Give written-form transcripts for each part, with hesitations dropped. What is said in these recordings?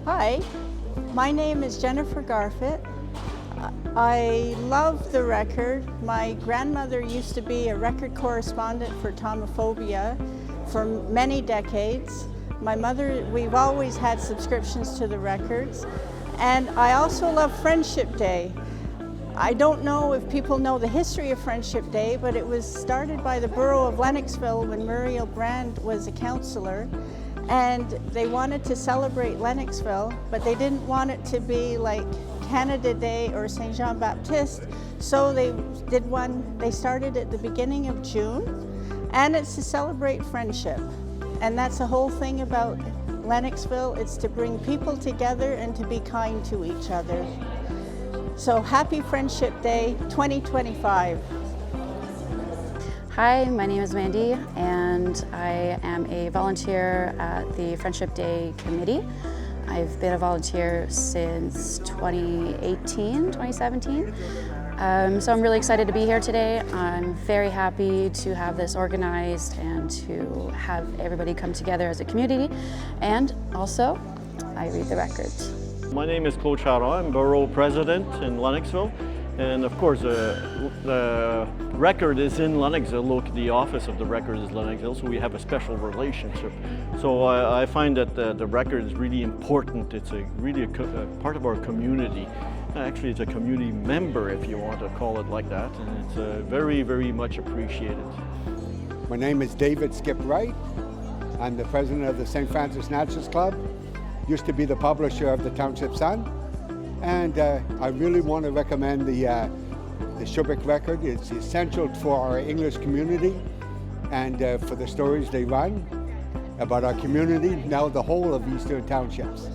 Hi, my name is Jennifer Garfit. I love the record. My grandmother used to be a record correspondent for Tomophobia for many decades. My mother, we've always had subscriptions to the records. And I also love Friendship Day. I don't know if people know the history of Friendship Day, but it was started by the borough of Lennoxville when Muriel Brand was a councillor. And they wanted to celebrate Lennoxville, but they didn't want it to be like Canada Day or Saint Jean Baptiste. So they did one, they started at the beginning of June, and it's to celebrate friendship. And that's the whole thing about Lennoxville. It's to bring people together and to be kind to each other. So happy Friendship Day 2025. Hi, my name is Mandy and I am a volunteer at the Friendship Day Committee. I've been a volunteer since 2017. So I'm really excited to be here today. I'm very happy to have this organized and to have everybody come together as a community. And also, I read the records. My name is Claude Charon. I'm Borough President in Lennoxville. And of course, the record is in Lennoxville. Look, the office of the record is Lennoxville, so we have a special relationship. So I find that the record is really important. It's really a part of our community. Actually, it's a community member, if you want to call it like that, and it's very, very much appreciated. My name is David Skip Wright. I'm the president of the St. Francis Natchez Club. Used to be the publisher of the Township Sun. And I really want to recommend the Sherbrooke Record. It's essential for our English community and for the stories they run about our community, now the whole of Eastern Townships.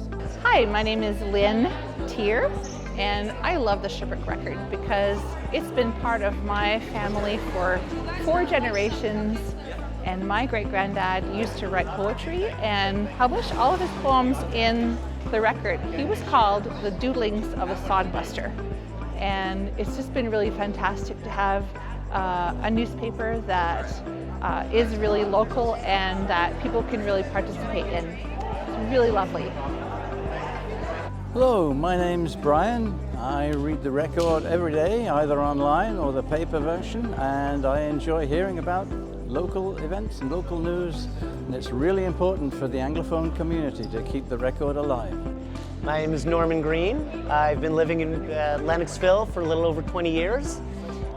Hi, my name is Lynn Tier, and I love the Sherbrooke Record because it's been part of my family for 4 generations. And my great-granddad used to write poetry and publish all of his poems in the record. He was called the Doodlings of a Sodbuster. And it's just been really fantastic to have a newspaper that is really local and that people can really participate in. It's really lovely. Hello, my name's Bryan. I read the record every day, either online or the paper version, and I enjoy hearing about local events and local news, and it's really important for the Anglophone community to keep the record alive. My name is Norman Green. I've been living in Lennoxville for a little over 20 years,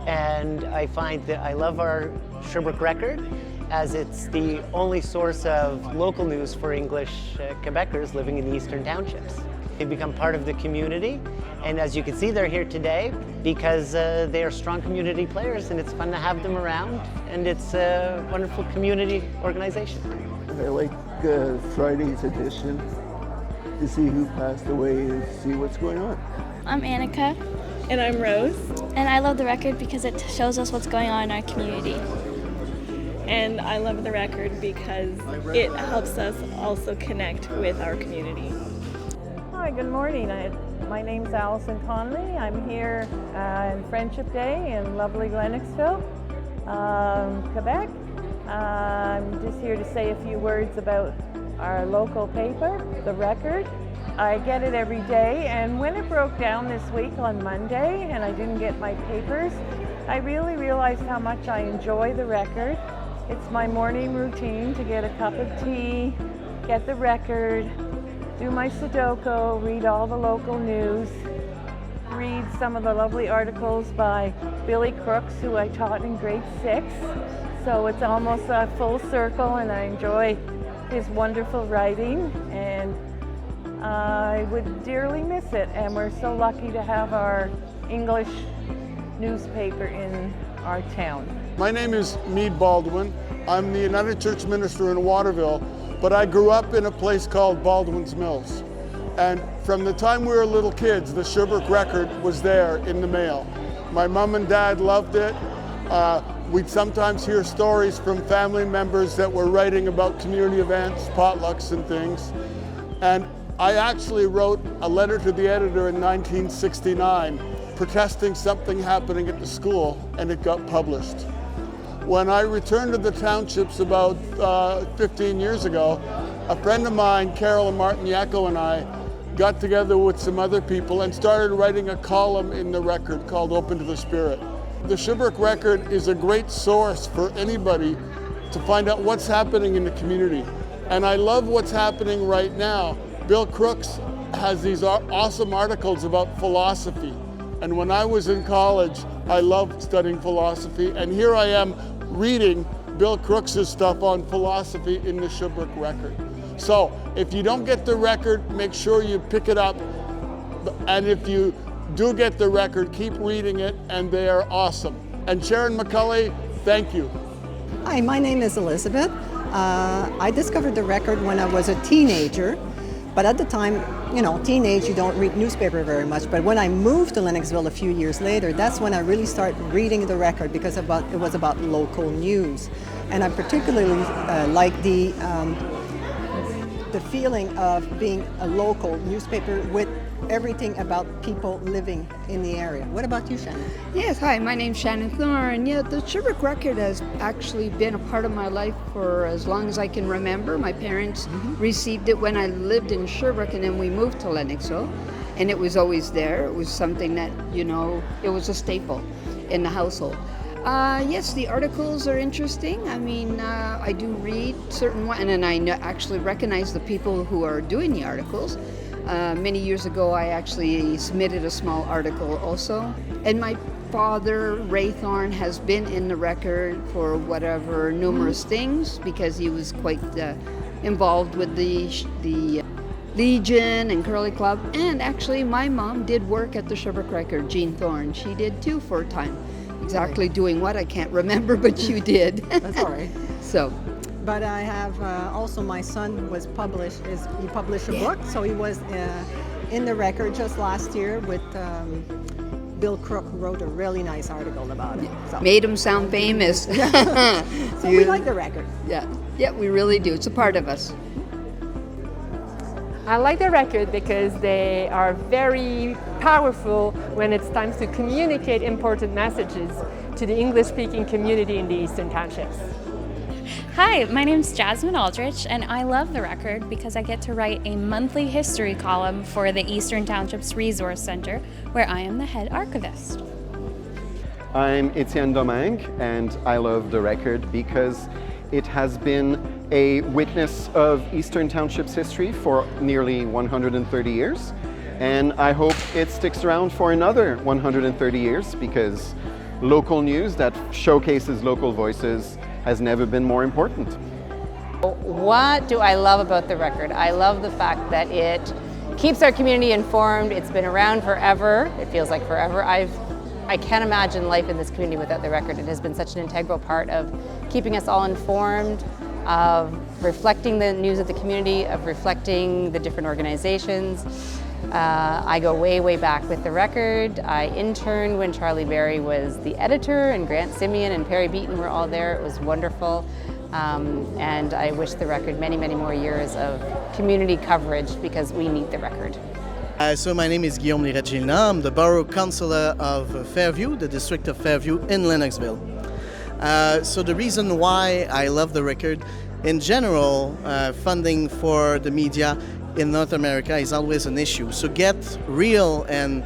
and I find that I love our Sherbrooke Record as it's the only source of local news for English Quebecers living in the Eastern Townships. They become part of the community, and as you can see, they're here today because they are strong community players, and it's fun to have them around, and it's a wonderful community organization. I like Friday's edition to see who passed away and see what's going on. I'm Annika. And I'm Rose. And I love the record because it shows us what's going on in our community. And I love the record because it helps us also connect with our community. Hi, good morning. My name's Allison Conley. I'm here on Friendship Day in lovely Lennoxville, Quebec. I'm just here to say a few words about our local paper, The Record. I get it every day, and when it broke down this week on Monday and I didn't get my papers, I really realized how much I enjoy The Record. It's my morning routine to get a cup of tea, get The Record, do my Sudoku, read all the local news, read some of the lovely articles by Billy Crooks, who I taught in grade 6. So it's almost a full circle, and I enjoy his wonderful writing, and I would dearly miss it. And we're so lucky to have our English newspaper in our town. My name is Meade Baldwin. I'm the United Church minister in Waterville, but I grew up in a place called Baldwin's Mills. And from the time we were little kids, the Sherbrooke Record was there in the mail. My mom and dad loved it. We'd sometimes hear stories from family members that were writing about community events, potlucks and things. And I actually wrote a letter to the editor in 1969 protesting something happening at the school, and it got published. When I returned to the townships about 15 years ago, a friend of mine, Carol and Martin Yacko, and I got together with some other people and started writing a column in the Record called Open to the Spirit. The Sherbrooke Record is a great source for anybody to find out what's happening in the community. And I love what's happening right now. Bill Crooks has these awesome articles about philosophy. And when I was in college, I loved studying philosophy. And here I am reading Bill Crooks' stuff on philosophy in the Sherbrooke Record. So if you don't get the Record, make sure you pick it up. And if you do get the Record, keep reading it, and they are awesome. And Sharon McCulley, thank you. Hi, my name is Elizabeth. I discovered the Record when I was a teenager, but at the time, you know, teenage, you don't read newspaper very much. But when I moved to Lennoxville a few years later, that's when I really started reading the Record because it was about local news. And I particularly like the feeling of being a local newspaper with everything about people living in the area. What about you, Shannon? Yes, hi, my name's Shannon Thorne. Yeah, the Sherbrooke Record has actually been a part of my life for as long as I can remember. My parents received it when I lived in Sherbrooke, and then we moved to Lennoxville, and it was always there. It was something that, you know, it was a staple in the household. Yes, the articles are interesting. I mean, I do read certain ones, and I actually recognize the people who are doing the articles. Many years ago, I actually submitted a small article also. And my father, Ray Thorne, has been in the Record for whatever numerous things because he was quite involved with the Legion and Curly Club. And actually, my mom did work at the Sherbrooke Record, Jean Thorne. She did too for a time. Exactly doing what, I can't remember, but you did. That's all right. So. But I have also, my son was he published a book, so he was in the Record just last year with Bill Crook, who wrote a really nice article about it. So. Made him sound famous. So we like the Record. Yeah, we really do. It's a part of us. I like the Record because they are very powerful when it's time to communicate important messages to the English-speaking community in the Eastern Townships. Hi, my name's Jasmine Aldrich, and I love the Record because I get to write a monthly history column for the Eastern Townships Resource Center, where I am the head archivist. I'm Etienne Domingue, and I love the Record because it has been a witness of Eastern Townships history for nearly 130 years. And I hope it sticks around for another 130 years because local news that showcases local voices has never been more important. What do I love about the Record? I love the fact that it keeps our community informed. It's been around forever. It feels like forever. I can't imagine life in this community without the Record. It has been such an integral part of keeping us all informed, of reflecting the news of the community, of reflecting the different organizations. I go way, way back with the Record. I interned when Charlie Berry was the editor, and Grant Simeon and Perry Beaton were all there. It was wonderful. And I wish the Record many, many more years of community coverage because we need the Record. So my name is Guillaume Liragilna. I'm the Borough Councillor of Fairview, the district of Fairview in Lennoxville. So the reason why I love the Record, in general, funding for the media in North America is always an issue. So get real and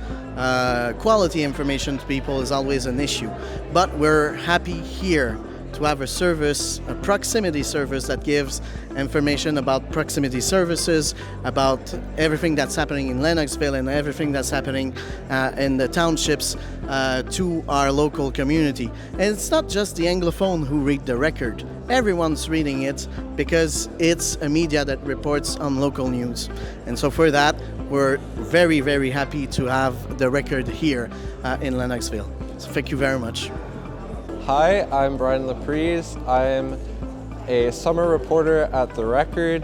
quality information to people is always an issue. But we're happy here to have a service, a proximity service that gives information about proximity services, about everything that's happening in Lennoxville and everything that's happening in the townships to our local community. And it's not just the Anglophone who read the Record. Everyone's reading it because it's a media that reports on local news. And so for that, we're very, very happy to have the Record here in Lennoxville. So thank you very much. Hi, I'm Bryan Laprise. I'm a summer reporter at the Record.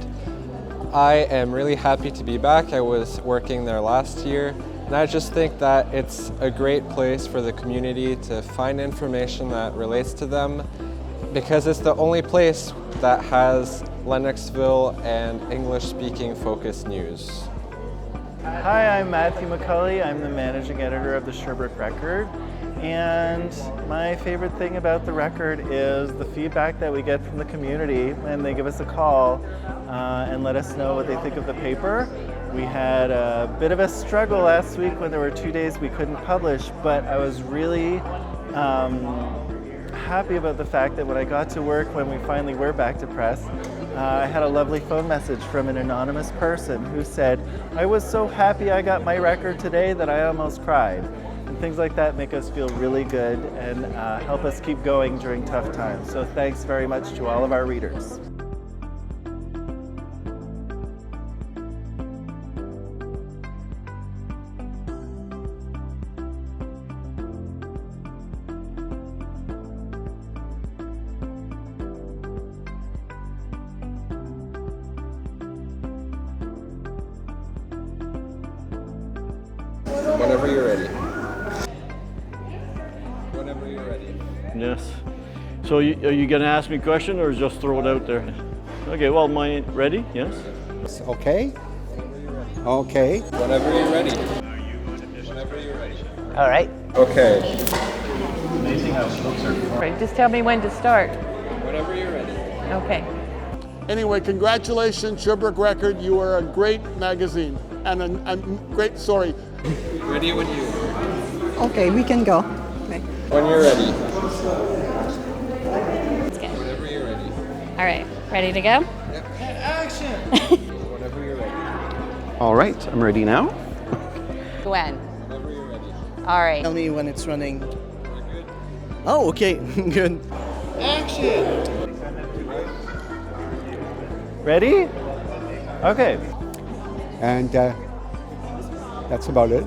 I am really happy to be back. I was working there last year, and I just think that it's a great place for the community to find information that relates to them because it's the only place that has Lennoxville and English-speaking focused news. Hi, I'm Matthew McCulley. I'm the managing editor of the Sherbrooke Record. And my favorite thing about the record is the feedback that we get from the community, and they give us a call and let us know what they think of the paper. We had a bit of a struggle last week when there were 2 days we couldn't publish, but I was really happy about the fact that when I got to work, when we finally were back to press, I had a lovely phone message from an anonymous person who said, "I was so happy I got my record today that I almost cried." And things like that make us feel really good and help us keep going during tough times. So thanks very much to all of our readers. Whenever you're ready. Whenever you're ready. Yes. So are you going to ask me a question or just throw it out there? Okay, well, ready? Yes. Okay. Okay. Whenever you're ready. Whenever you're ready. All right. Okay. Amazing how folks are. Right, just tell me when to start. Whenever you're ready. Okay. Anyway, congratulations, Sherbrooke Record. You are a great magazine and a great story. Ready when you. Okay, we can go. Okay. When you're ready. Let's go. Whenever you're ready. All right, ready to go? Yep. Action! Whenever you're ready. All right, I'm ready now. When? Whenever you're ready. All right. Tell me when it's running. We're good. Oh, okay, good. Action! Ready? Okay. And that's about it.